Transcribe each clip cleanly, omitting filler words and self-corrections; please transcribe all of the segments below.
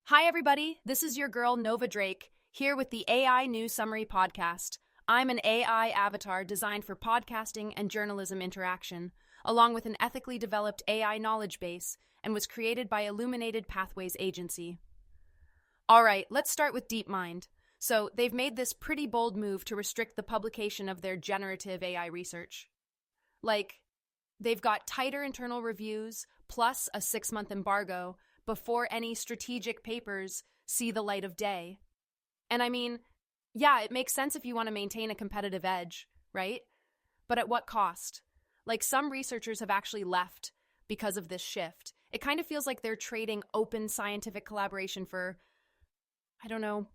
Hi, everybody. This is your girl, Nova Drake, here with the AI News Summary Podcast. I'm an AI avatar designed for podcasting and journalism interaction, along with an ethically developed AI knowledge base, and was created by Illuminated Pathways Agency. All right, let's start with DeepMind. So, they've made this pretty bold move to restrict the publication of their generative AI research. They've got tighter internal reviews, plus a 6-month embargo, before any strategic papers see the light of day. And I mean, yeah, it makes sense if you want to maintain a competitive edge, right? But at what cost? Some researchers have actually left because of this shift. It kind of feels like they're trading open scientific collaboration for, I don't know,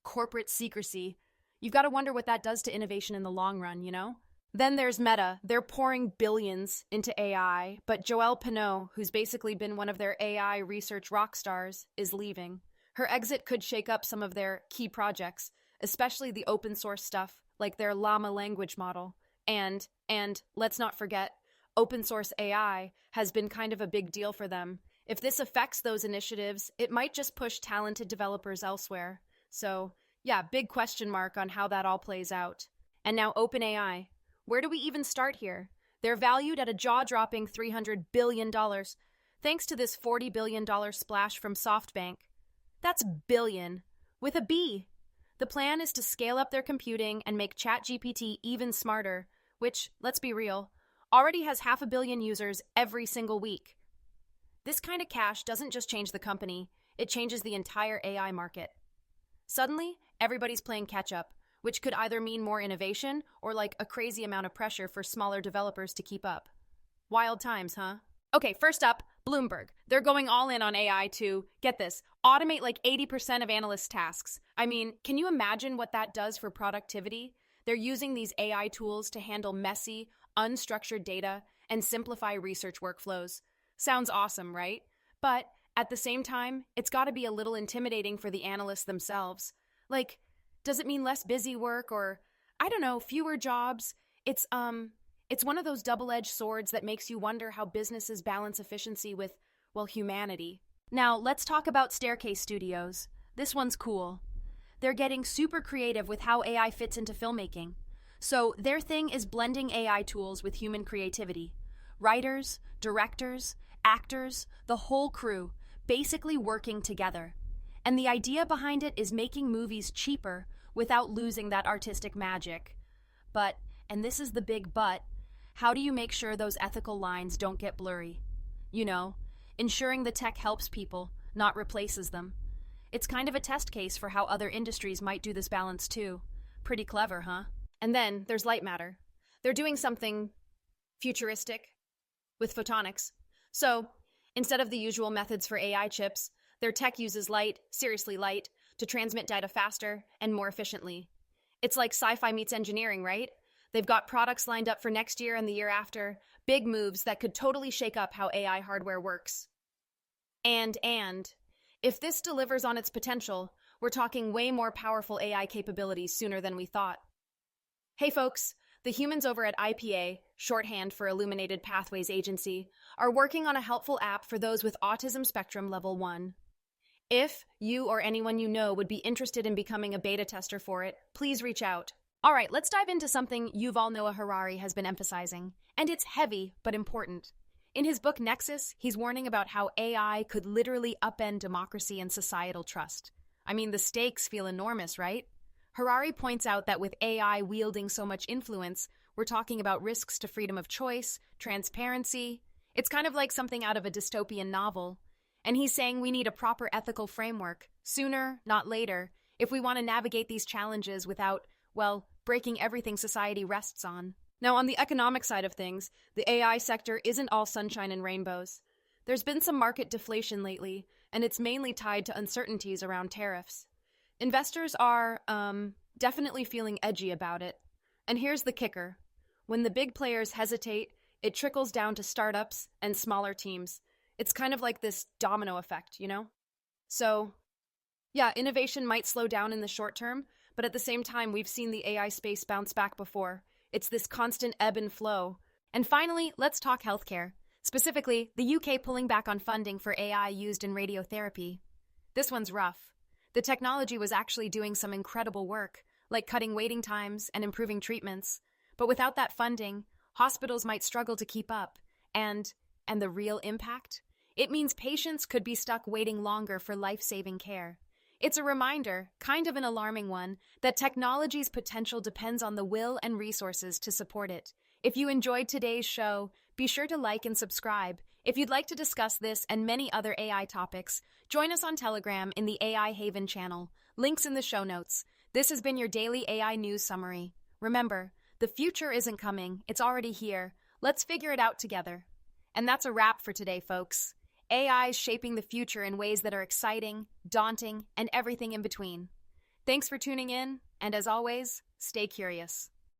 corporate secrecy. You've got to wonder what that does to innovation in the long run, you know? Then there's Meta. They're pouring billions into AI, but Joelle Pineau, who's basically been one of their AI research rock stars, is leaving. Her exit could shake up some of their key projects, especially the open source stuff, like their Llama language model. And let's not forget, open source AI has been kind of a big deal for them. If this affects those initiatives, it might just push talented developers elsewhere. So, yeah, big question mark on how that all plays out. And now OpenAI. Where do we even start here? They're valued at a jaw-dropping $300 billion, thanks to this $40 billion splash from SoftBank. That's billion, with a B. The plan is to scale up their computing and make ChatGPT even smarter, which, let's be real, already has 500 million users every single week. This kind of cash doesn't just change the company, it changes the entire AI market. Suddenly, everybody's playing catch-up, which could either mean more innovation or a crazy amount of pressure for smaller developers to keep up. Wild times, huh? Okay, first up, Bloomberg. They're going all in on AI to, get this, automate 80% of analysts' tasks. I mean, can you imagine what that does for productivity? They're using these AI tools to handle messy, unstructured data and simplify research workflows. Sounds awesome, right? But at the same time, it's got to be a little intimidating for the analysts themselves. Does it mean less busy work or, I don't know, fewer jobs? It's one of those double-edged swords that makes you wonder how businesses balance efficiency with, well, humanity. Now, let's talk about Staircase Studios. This one's cool. They're getting super creative with how AI fits into filmmaking. So, their thing is blending AI tools with human creativity. Writers, directors, actors, the whole crew, basically working together. And the idea behind it is making movies cheaper without losing that artistic magic. But, and this is the big but, how do you make sure those ethical lines don't get blurry? You know, ensuring the tech helps people, not replaces them. It's kind of a test case for how other industries might do this balance too. Pretty clever, huh? And then there's light matter. They're doing something futuristic with photonics. So, instead of the usual methods for AI chips, their tech uses light, seriously light, to transmit data faster and more efficiently. It's like sci-fi meets engineering, right? They've got products lined up for next year and the year after, big moves that could totally shake up how AI hardware works. And, if this delivers on its potential, we're talking way more powerful AI capabilities sooner than we thought. Hey folks, the humans over at IPA, shorthand for Illuminated Pathways Agency, are working on a helpful app for those with autism spectrum level 1. If you or anyone you know would be interested in becoming a beta tester for it, please reach out. All right, let's dive into something Yuval Noah Harari has been emphasizing, and it's heavy but important. In his book Nexus, he's warning about how AI could literally upend democracy and societal trust. I mean, the stakes feel enormous, right? Harari points out that with AI wielding so much influence, we're talking about risks to freedom of choice, transparency. It's kind of like something out of a dystopian novel. And he's saying we need a proper ethical framework, sooner, not later, if we want to navigate these challenges without, well, breaking everything society rests on. Now, on the economic side of things, the AI sector isn't all sunshine and rainbows. There's been some market deflation lately, and it's mainly tied to uncertainties around tariffs. Investors are, definitely feeling edgy about it. And here's the kicker. When the big players hesitate, it trickles down to startups and smaller teams. It's kind of like this domino effect, you know? So, yeah, innovation might slow down in the short term, but at the same time, we've seen the AI space bounce back before. It's this constant ebb and flow. And finally, let's talk healthcare. Specifically, the UK pulling back on funding for AI used in radiotherapy. This one's rough. The technology was actually doing some incredible work, like cutting waiting times and improving treatments. But without that funding, hospitals might struggle to keep up. And the real impact? It means patients could be stuck waiting longer for life-saving care. It's a reminder, kind of an alarming one, that technology's potential depends on the will and resources to support it. If you enjoyed today's show, be sure to like and subscribe. If you'd like to discuss this and many other AI topics, join us on Telegram in the AI Haven channel. Links in the show notes. This has been your daily AI news summary. Remember, the future isn't coming, it's already here. Let's figure it out together. And that's a wrap for today, folks. AI is shaping the future in ways that are exciting, daunting, and everything in between. Thanks for tuning in, and as always, stay curious.